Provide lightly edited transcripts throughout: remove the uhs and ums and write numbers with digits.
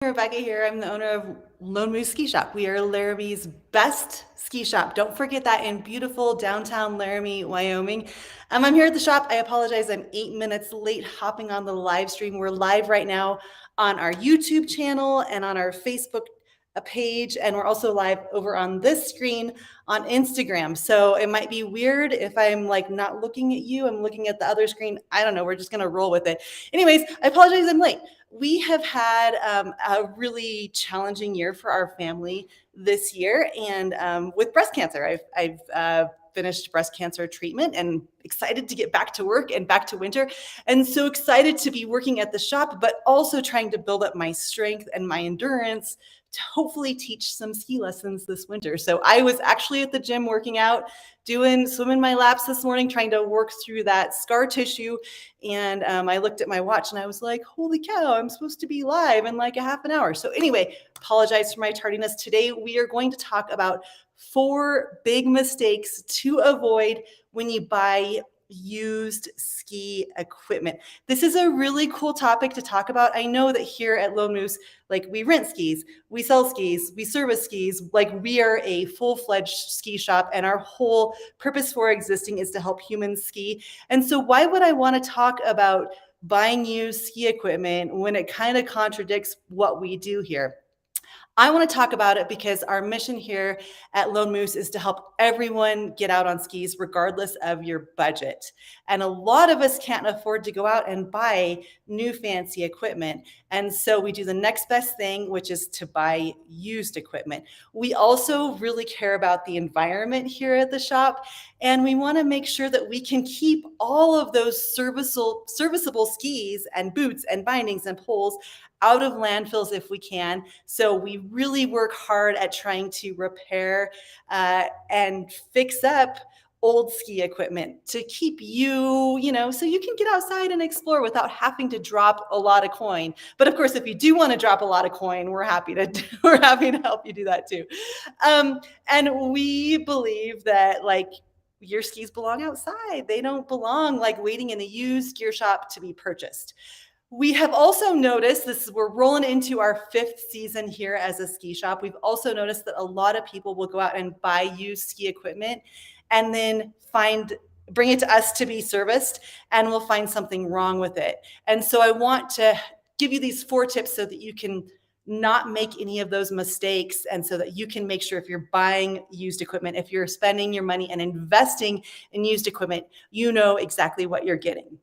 Rebecca here. I'm the owner of Lone Moose Ski Shop. We are Laramie's best ski shop. Don't forget that in beautiful downtown Laramie, Wyoming. I'm here at the shop. I apologize. I'm 8 minutes late hopping on the live stream. We're live right now on our YouTube channel and on our Facebook page, and we're also live over on this screen on Instagram. So it might be weird if I'm like not looking at you, I'm looking at the other screen. I don't know. We're just going to roll with it. Anyways, I apologize. I'm late. We have had a really challenging year for our family this year, and with breast cancer. I've finished breast cancer treatment and excited to get back to work and back to winter, and so excited to be working at the shop, but also trying to build up my strength and my endurance to hopefully teach some ski lessons this winter. So I was actually at the gym working out, doing swimming my laps this morning, trying to work through that scar tissue. And I looked at my watch and I was like, holy cow, I'm supposed to be live in like a half an hour. So anyway, apologize for my tardiness. Today, we are going to talk about 4 big mistakes to avoid when you buy used ski equipment. This is a really cool topic to talk about. I know that here at Lone Moose, like we rent skis, we sell skis, we service skis, like we are a full-fledged ski shop, and our whole purpose for existing is to help humans ski. And so why would I want to talk about buying used ski equipment when it kind of contradicts what we do here? I want to talk about it because our mission here at Lone Moose is to help everyone get out on skis regardless of your budget. And a lot of us can't afford to go out and buy new fancy equipment. And so we do the next best thing, which is to buy used equipment. We also really care about the environment here at the shop, and we want to make sure that we can keep all of those serviceable skis and boots and bindings and poles out of landfills if we can. So we really work hard at trying to repair and fix up old ski equipment to keep so you can get outside and explore without having to drop a lot of coin. But of course, if you do want to drop a lot of coin, we're happy to help you do that too. And we believe that your skis belong outside. They don't belong like waiting in a used gear shop to be purchased. We have also noticed we're rolling into our 5th season here as a ski shop. We've also noticed that a lot of people will go out and buy used ski equipment and then bring it to us to be serviced, and we'll find something wrong with it. And so I want to give you these 4 tips so that you can not make any of those mistakes, and so that you can make sure if you're buying used equipment, if you're spending your money and investing in used equipment, you know exactly what you're getting.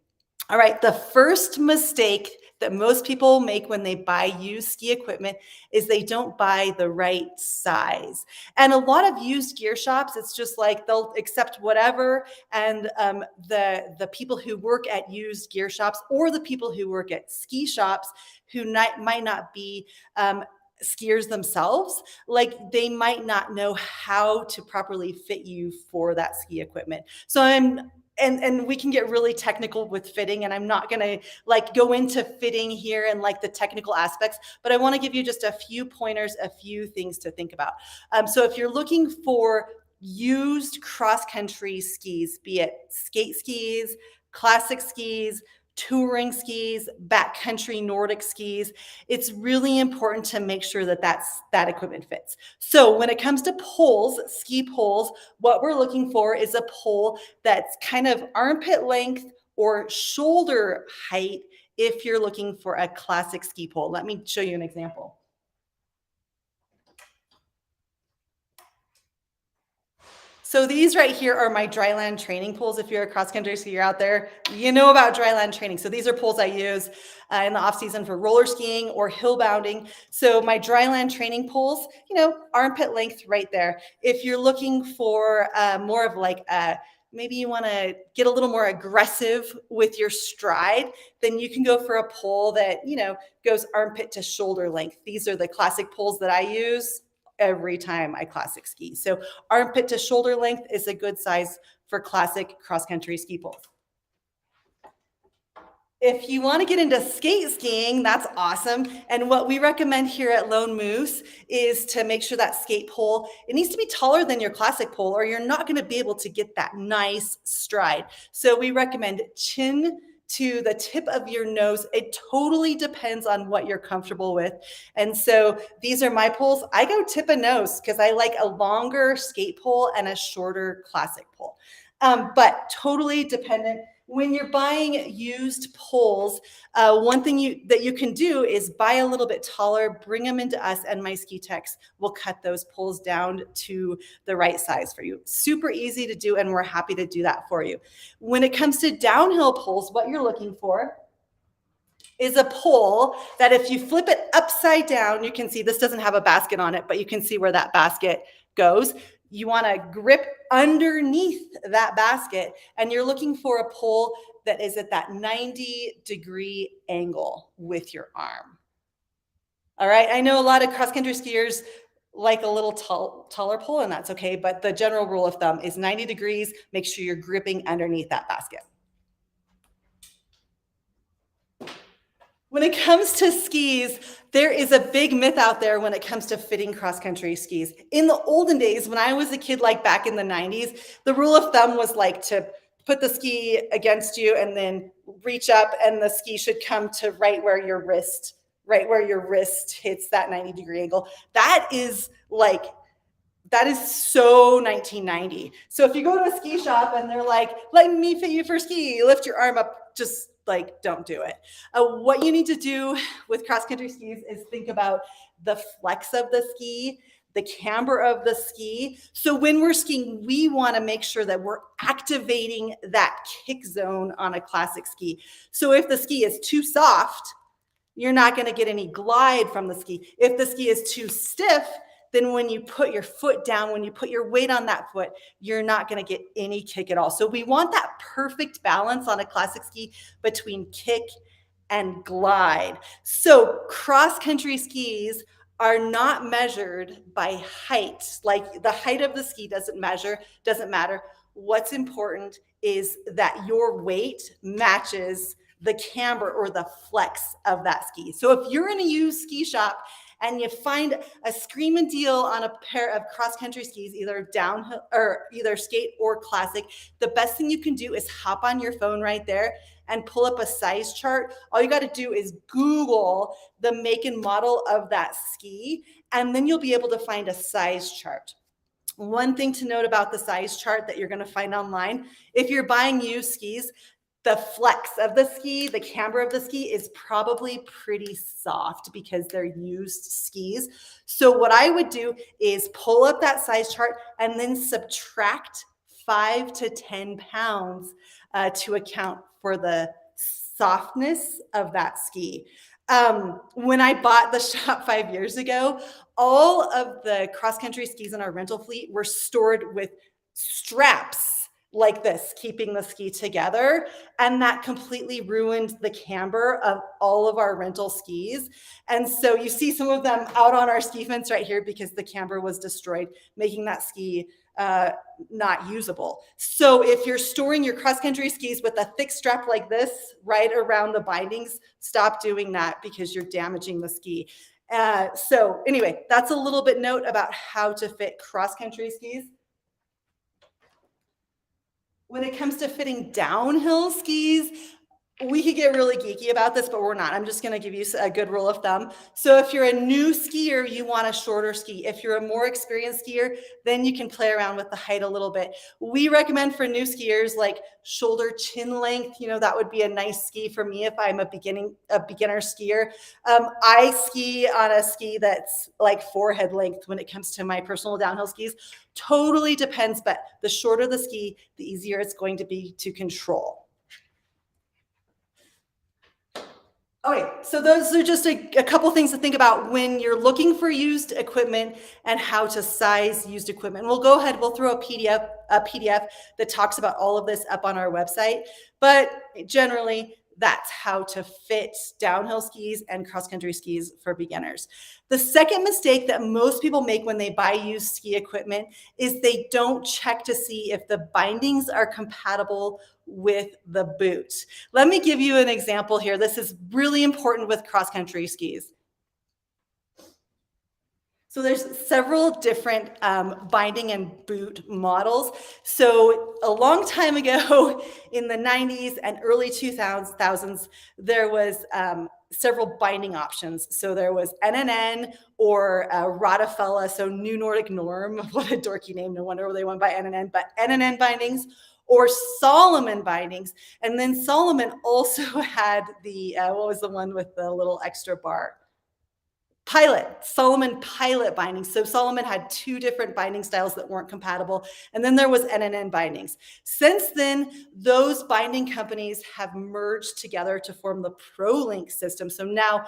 All right, the first mistake that most people make when they buy used ski equipment is they don't buy the right size. And a lot of used gear shops, it's just like they'll accept whatever. And the people who work at used gear shops, or the people who work at ski shops who might not be skiers themselves, like they might not know how to properly fit you for that ski equipment. So and we can get really technical with fitting, and I'm not going to go into fitting here and the technical aspects, but I want to give you just a few pointers, a few things to think about. So if you're looking for used cross-country skis, be it skate skis, classic skis, touring skis, backcountry Nordic skis, it's really important to make sure that that equipment fits. So when it comes to poles, ski poles, what we're looking for is a pole that's kind of armpit length or shoulder height if you're looking for a classic ski pole. Let me show you an example. So these right here are my dryland training poles. If you're a cross-country skier out there, you know about dryland training. So these are poles I use in the off season for roller skiing or hill bounding. So my dryland training poles, armpit length right there. If you're looking for more of maybe you want to get a little more aggressive with your stride, then you can go for a pole that, goes armpit to shoulder length. These are the classic poles that I use every time I classic ski. So armpit to shoulder length is a good size for classic cross-country ski poles. If you want to get into skate skiing, that's awesome. And what we recommend here at Lone Moose is to make sure that skate pole, it needs to be taller than your classic pole, or you're not going to be able to get that nice stride. So we recommend chin to the tip of your nose. It totally depends on what you're comfortable with. And so these are my poles. I go tip of nose because I like a longer skate pole and a shorter classic pole. But totally dependent. When you're buying used poles, one thing that you can do is buy a little bit taller, bring them into us, and my ski techs will cut those poles down to the right size for you. Super easy to do, and we're happy to do that for you. When it comes to downhill poles, what you're looking for is a pole that if you flip it upside down, you can see this doesn't have a basket on it, but you can see where that basket goes. You want to grip underneath that basket, and you're looking for a pole that is at that 90-degree angle with your arm. All right, I know a lot of cross-country skiers like a little taller pole, and that's okay, but the general rule of thumb is 90 degrees. Make sure you're gripping underneath that basket. When it comes to skis, there is a big myth out there when it comes to fitting cross-country skis. In the olden days, when I was a kid, like back in the 90s, the rule of thumb was like to put the ski against you and then reach up, and the ski should come to right where your wrist hits that 90-degree angle. That is so 1990. So if you go to a ski shop and they're like, let me fit you for ski, lift your arm up, just like, don't do it. What you need to do with cross-country skis is think about the flex of the ski, the camber of the ski. So when we're skiing, we want to make sure that we're activating that kick zone on a classic ski. So if the ski is too soft, you're not going to get any glide from the ski. If the ski is too stiff, then when you put your foot down, when you put your weight on that foot, you're not going to get any kick at all. So we want that perfect balance on a classic ski between kick and glide. So cross-country skis are not measured by height. Like the height of the ski doesn't matter. What's important is that your weight matches the camber or the flex of that ski. So if you're in a used ski shop and you find a screaming deal on a pair of cross-country skis, either downhill or either skate or classic, the best thing you can do is hop on your phone right there and pull up a size chart. All you got to do is Google the make and model of that ski, and then you'll be able to find a size chart. One thing to note about the size chart that you're going to find online, if you're buying used skis, the flex of the ski, the camber of the ski is probably pretty soft because they're used skis. So what I would do is pull up that size chart and then subtract 5 to 10 pounds to account for the softness of that ski. When I bought the shop 5 years ago, all of the cross-country skis in our rental fleet were stored with straps like this, keeping the ski together. And that completely ruined the camber of all of our rental skis. And so you see some of them out on our ski fence right here because the camber was destroyed, making that ski not usable. So if you're storing your cross-country skis with a thick strap like this right around the bindings, stop doing that because you're damaging the ski. So anyway, that's a little bit note about how to fit cross-country skis. When it comes to fitting downhill skis, we could get really geeky about this, but we're not. I'm just going to give you a good rule of thumb. So if you're a new skier, you want a shorter ski. If you're a more experienced skier, then you can play around with the height a little bit. We recommend for new skiers like shoulder chin length. You know, that would be a nice ski for me if I'm a beginner skier. I ski on a ski that's like forehead length when it comes to my personal downhill skis. Totally depends, but the shorter the ski, the easier it's going to be to control. Okay, so those are just a couple things to think about when you're looking for used equipment and how to size used equipment. We'll go ahead, we'll throw a PDF that talks about all of this up on our website, but generally that's how to fit downhill skis and cross-country skis for beginners. The second mistake that most people make when they buy used ski equipment is they don't check to see if the bindings are compatible with the boot. Let me give you an example here. This is really important with cross-country skis. So there's several different binding and boot models. So a long time ago, in the 90s and early 2000s, there was several binding options. So there was NNN or Radafella, so New Nordic Norm. What a dorky name! No wonder they went by NNN. But NNN bindings or Solomon bindings, and then Solomon also had the what was the one with the little extra bar? Solomon Pilot bindings. So Solomon had two different binding styles that weren't compatible. And then there was NNN bindings. Since then, those binding companies have merged together to form the ProLink system. So now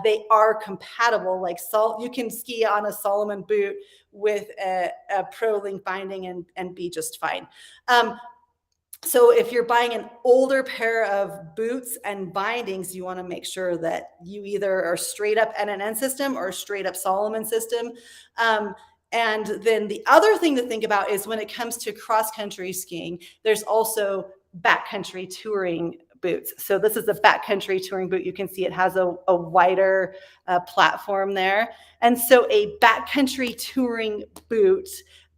they are compatible. Like you can ski on a Solomon boot with a ProLink binding and be just fine. So if you're buying an older pair of boots and bindings, you want to make sure that you either are straight up NNN system or straight up Solomon system. And then the other thing to think about is when it comes to cross country skiing, there's also backcountry touring boots. So this is a backcountry touring boot. You can see it has a wider platform there. And so a backcountry touring boot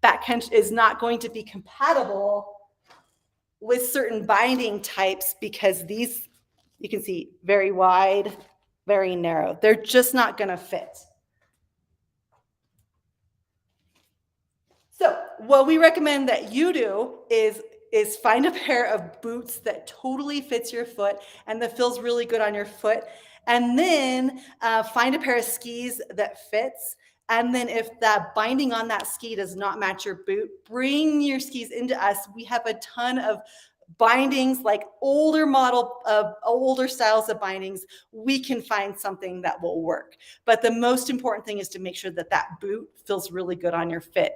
backcountry is not going to be compatible with certain binding types because these, you can see, very wide, very narrow. They're just not going to fit. So what we recommend that you do is find a pair of boots that totally fits your foot and that feels really good on your foot. And then find a pair of skis that fits. And then if that binding on that ski does not match your boot, bring your skis into us. We have a ton of bindings, like older styles of bindings. We can find something that will work. But the most important thing is to make sure that that boot feels really good on your foot.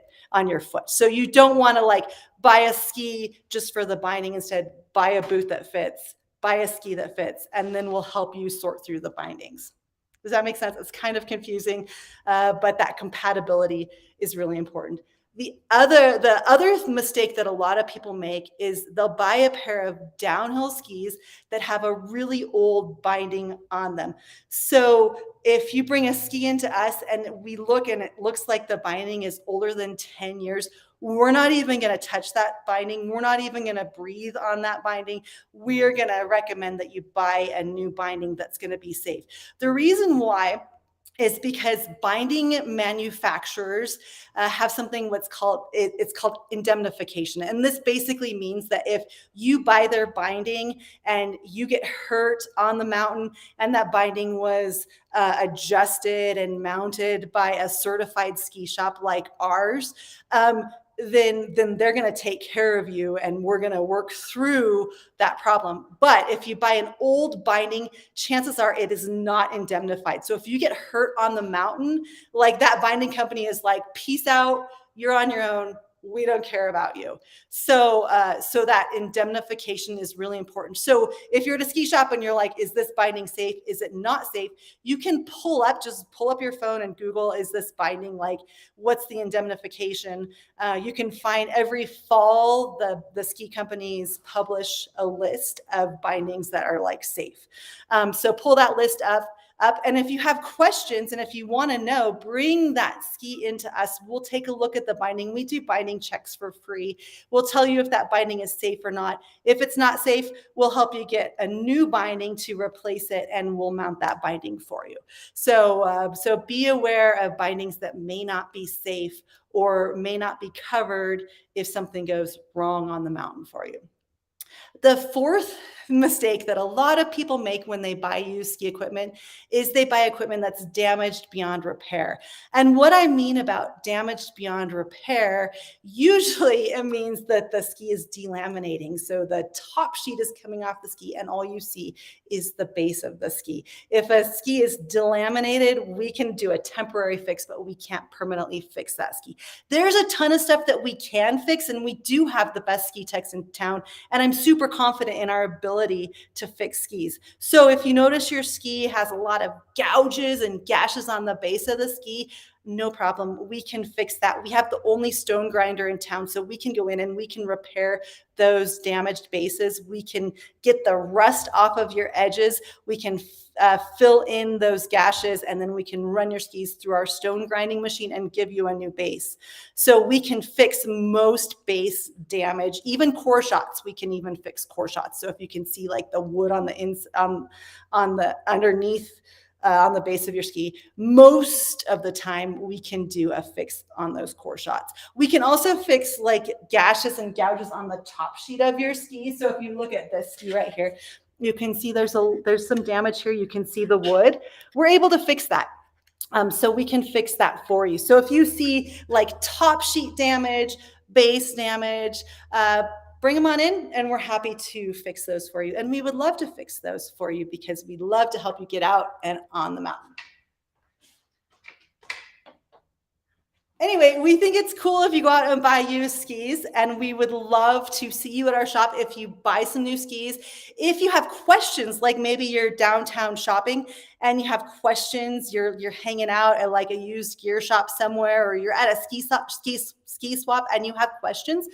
So you don't want to like buy a ski just for the binding. Instead, buy a boot that fits, buy a ski that fits, and then we'll help you sort through the bindings. Does that make sense? It's kind of confusing, but that compatibility is really important. The other mistake that a lot of people make is they'll buy a pair of downhill skis that have a really old binding on them. So if you bring a ski into us and we look and it looks like the binding is older than 10 years, we're not even going to touch that binding. We're not even going to breathe on that binding. We're going to recommend that you buy a new binding that's going to be safe. The reason why is because binding manufacturers have something it's called indemnification. And this basically means that if you buy their binding and you get hurt on the mountain and that binding was adjusted and mounted by a certified ski shop like ours, then they're going to take care of you and we're going to work through that problem. But if you buy an old binding, chances are it is not indemnified. So if you get hurt on the mountain, like that binding company is like, peace out, you're on your own. We don't care about you. So that indemnification is really important. So if you're at a ski shop and you're like, is this binding safe? Is it not safe? You can just pull up your phone and Google, is this binding, like, what's the indemnification? You can find every fall, the ski companies publish a list of bindings that are like safe. So pull that list up. And if you have questions and if you want to know, bring that ski into us. We'll take a look at the binding. We do binding checks for free. We'll tell you if that binding is safe or not. If it's not safe, we'll help you get a new binding to replace it, and we'll mount that binding for you. So be aware of bindings that may not be safe or may not be covered if something goes wrong on the mountain for you. The fourth mistake that a lot of people make when they buy used ski equipment is they buy equipment that's damaged beyond repair. And what I mean about damaged beyond repair, usually it means that the ski is delaminating. So the top sheet is coming off the ski and all you see is the base of the ski. If a ski is delaminated, we can do a temporary fix, but we can't permanently fix that ski. There's a ton of stuff that we can fix, and we do have the best ski techs in town. And I'm super confident in our ability to fix skis. So if you notice your ski has a lot of gouges and gashes on the base of the ski, No problem. We can fix that. We have the only stone grinder in town, so we can go in and we can repair those damaged bases. We can get the rust off of your edges. We can fill in those gashes, and then we can run your skis through our stone grinding machine and give you a new base. So we can fix most base damage, even core shots. We can even fix core shots. So if you can see like the wood on the on the underneath on the base of your ski, most of the time we can do a fix on those core shots. We can also fix like gashes and gouges on the top sheet of your ski. So if you look at this ski right here, you can see there's some damage here. You can see the wood. We're able to fix that. So we can fix that for you. So if you see like top sheet damage, base damage, bring them on in and we're happy to fix those for you. And we would love to fix those for you because we'd love to help you get out and on the mountain. Anyway, we think it's cool if you go out and buy used skis, and we would love to see you at our shop if you buy some new skis. If you have questions, like maybe you're downtown shopping and you have questions, you're hanging out at like a used gear shop somewhere, or you're at a ski swap and you have questions,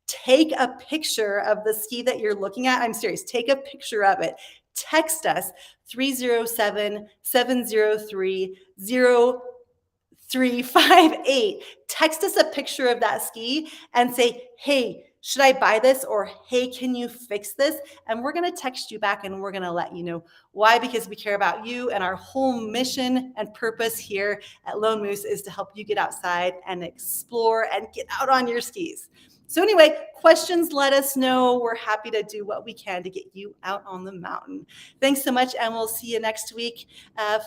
take a picture of the ski that you're looking at. I'm serious. Take a picture of it. Text us 307-703-0358. Text us a picture of that ski and say, hey, should I buy this? Or hey, can you fix this? And we're going to text you back and we're going to let you know why, because we care about you, and our whole mission and purpose here at Lone Moose is to help you get outside and explore and get out on your skis. So anyway, questions, let us know. We're happy to do what we can to get you out on the mountain. Thanks so much, and we'll see you next week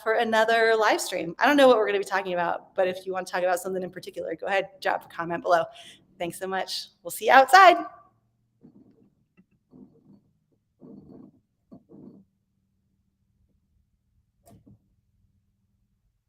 for another live stream. I don't know what we're going to be talking about, but if you want to talk about something in particular, go ahead, drop a comment below. Thanks so much. We'll see you outside.